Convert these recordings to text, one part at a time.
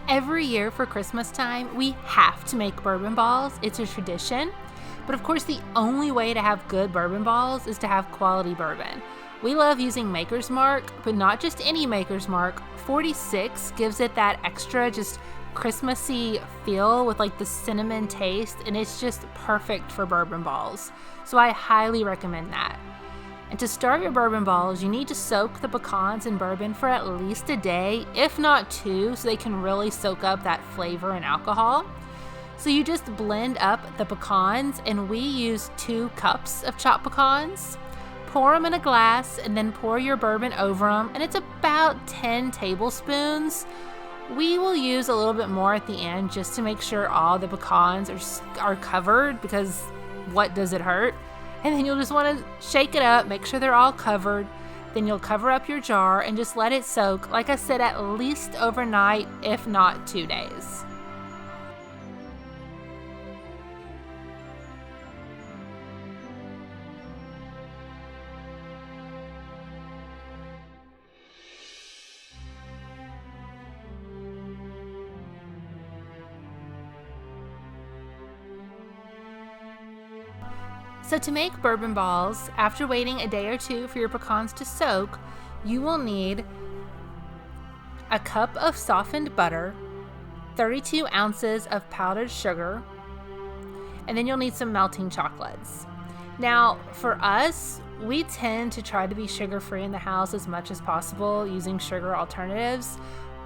Every year for Christmas time, we have to make bourbon balls. It's a tradition. But of course, the only way to have good bourbon balls is to have quality bourbon. We love using Maker's Mark, but not just any Maker's Mark. 46 gives it that extra just Christmassy feel with like the cinnamon taste, and it's just perfect for bourbon balls. So I highly recommend that. And to start your bourbon balls, you need to soak the pecans in bourbon for at least a day, if not 2, so they can really soak up that flavor and alcohol. So you just blend up the pecans, and we use 2 cups of chopped pecans. Pour them in a glass, and then pour your bourbon over them, and it's about 10 tablespoons. We will use a little bit more at the end just to make sure all the pecans are covered, because what does it hurt? And then you'll just want to shake it up, make sure they're all covered. Then you'll cover up your jar and just let it soak, like I said, at least overnight, if not 2 days. So to make bourbon balls, after waiting a day or 2 for your pecans to soak, you will need a cup of softened butter, 32 ounces of powdered sugar, and then you'll need some melting chocolates. Now, for us, we tend to try to be sugar-free in the house as much as possible using sugar alternatives.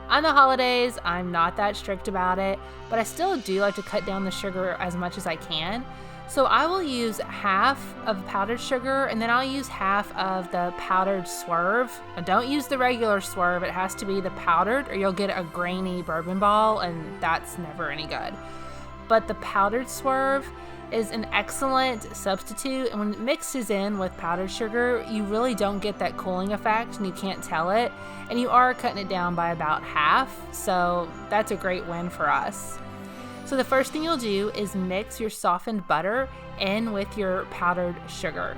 On the holidays, I'm not that strict about it, but I still do like to cut down the sugar as much as I can. So I will use half of powdered sugar, and then I'll use half of the powdered swerve. Don't use the regular swerve. It has to be the powdered, or you'll get a grainy bourbon ball, and that's never any good. But the powdered swerve is an excellent substitute, and when it mixes in with powdered sugar, you really don't get that cooling effect, and you can't tell it, and you are cutting it down by about half, so that's a great win for us. So the first thing you'll do is mix your softened butter in with your powdered sugar.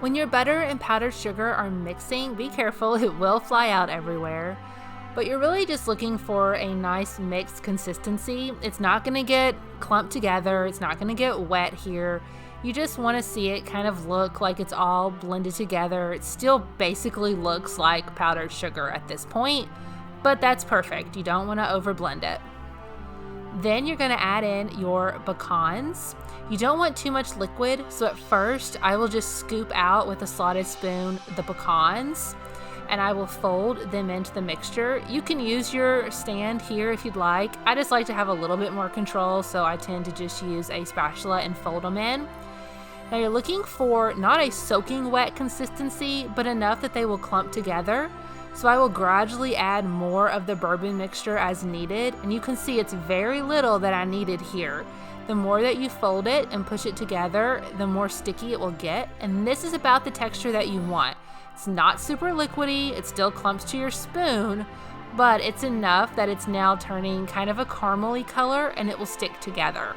When your butter and powdered sugar are mixing, be careful, it will fly out everywhere. But you're really just looking for a nice mixed consistency. It's not going to get clumped together. It's not going to get wet here. You just want to see it kind of look like it's all blended together. It still basically looks like powdered sugar at this point, but that's perfect. You don't want to overblend it. Then you're going to add in your pecans. You don't want too much liquid, so at first I will just scoop out with a slotted spoon the pecans, and I will fold them into the mixture. You can use your stand here if you'd like. I just like to have a little bit more control, so I tend to just use a spatula and fold them in. Now you're looking for not a soaking wet consistency, but enough that they will clump together. So I will gradually add more of the bourbon mixture as needed, and you can see it's very little that I needed here. The more that you fold it and push it together, the more sticky it will get, and this is about the texture that you want. It's not super liquidy, it still clumps to your spoon, but it's enough that it's now turning kind of a caramely color and it will stick together.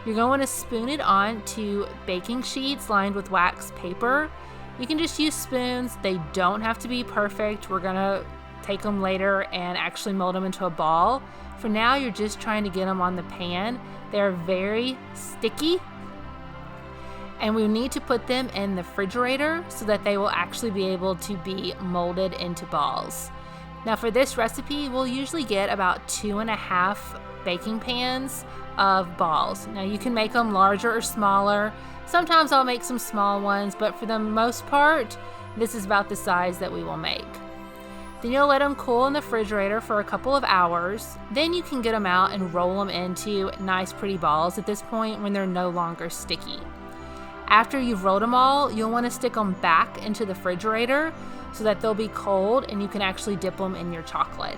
You're going to spoon it on to baking sheets lined with wax paper. You can just use spoons. They don't have to be perfect. We're gonna take them later and actually mold them into a ball. For now, you're just trying to get them on the pan. They're very sticky, and we need to put them in the refrigerator so that they will actually be able to be molded into balls. Now for this recipe, we'll usually get about 2.5 baking pans of balls. Now you can make them larger or smaller. Sometimes I'll make some small ones, but for the most part, this is about the size that we will make. Then you'll let them cool in the refrigerator for a couple of hours. Then you can get them out and roll them into nice pretty balls at this point when they're no longer sticky. After you've rolled them all, you'll want to stick them back into the refrigerator so that they'll be cold and you can actually dip them in your chocolate.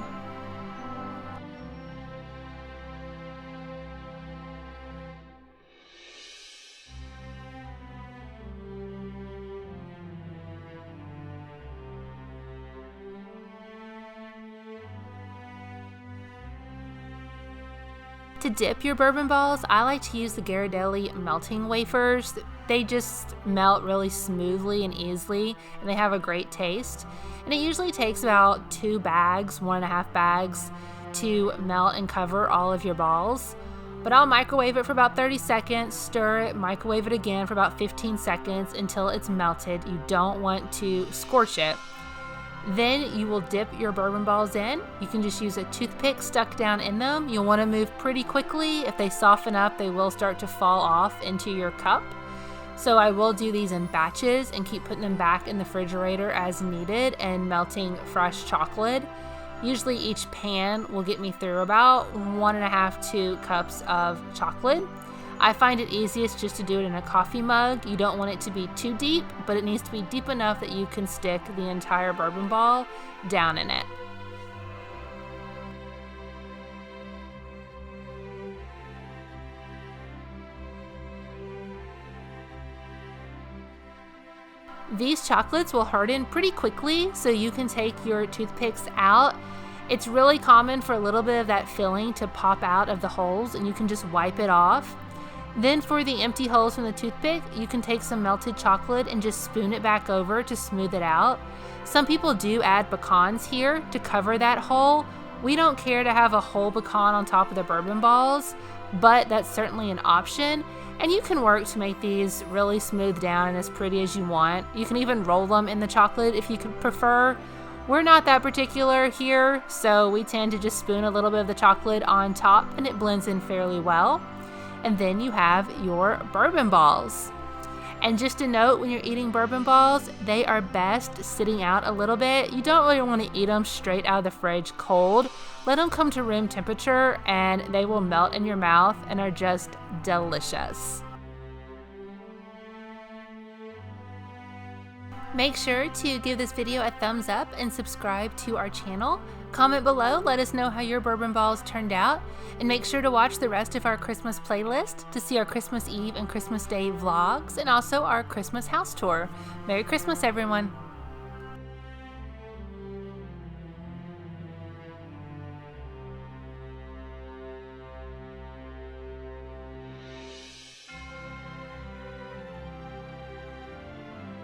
To dip your bourbon balls, I like to use the Ghirardelli melting wafers. They just melt really smoothly and easily, and they have a great taste. And it usually takes about 2 bags, 1.5 bags, to melt and cover all of your balls. But I'll microwave it for about 30 seconds, stir it, microwave it again for about 15 seconds until it's melted. You don't want to scorch it. Then you will dip your bourbon balls in. You can just use a toothpick stuck down in them. You'll want to move pretty quickly. If they soften up, they will start to fall off into your cup. So I will do these in batches and keep putting them back in the refrigerator as needed and melting fresh chocolate. Usually each pan will get me through about 1.5 to 2 cups of chocolate. I find it easiest just to do it in a coffee mug. You don't want it to be too deep, but it needs to be deep enough that you can stick the entire bourbon ball down in it. These chocolates will harden pretty quickly, so you can take your toothpicks out. It's really common for a little bit of that filling to pop out of the holes, and you can just wipe it off. Then for the empty holes from the toothpick, you can take some melted chocolate and just spoon it back over to smooth it out. Some people do add pecans here to cover that hole. We don't care to have a whole pecan on top of the bourbon balls, but that's certainly an option. And you can work to make these really smooth down and as pretty as you want. You can even roll them in the chocolate if you could prefer. We're not that particular here, so we tend to just spoon a little bit of the chocolate on top and it blends in fairly well. And then you have your bourbon balls. And just a note, when you're eating bourbon balls, they are best sitting out a little bit. You don't really want to eat them straight out of the fridge cold. Let them come to room temperature and they will melt in your mouth and are just delicious. Make sure to give this video a thumbs up and subscribe to our channel. Comment below, let us know how your bourbon balls turned out, and make sure to watch the rest of our Christmas playlist to see our Christmas Eve and Christmas Day vlogs, and also our Christmas house tour. Merry Christmas, everyone!